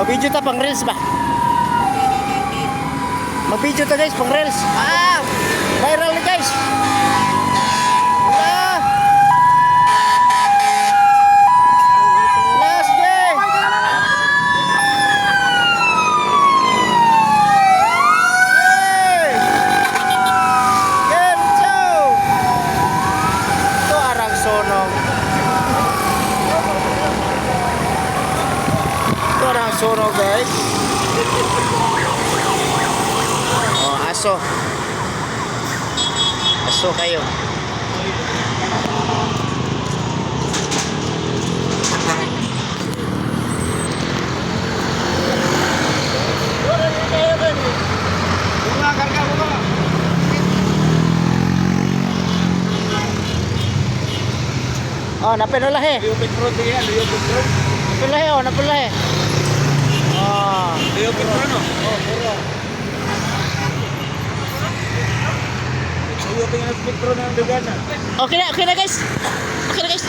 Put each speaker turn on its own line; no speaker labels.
O, video ta pang reels ba? Mag-video ta guys, pang reels. Viral na guys. Last day. Genso. Ito arang sonog. Ito arang sonog guys. Oh, aso. Aso kayo. Oh, napinulahe.
Liyo Petron dia, Liyo Petron.
Napinulahe, oh, napinulahe. Oh.
Liyo Petron no. Oh, puro. Liyo tingnan Petron ang dagana.
Okay na guys. Okay na guys.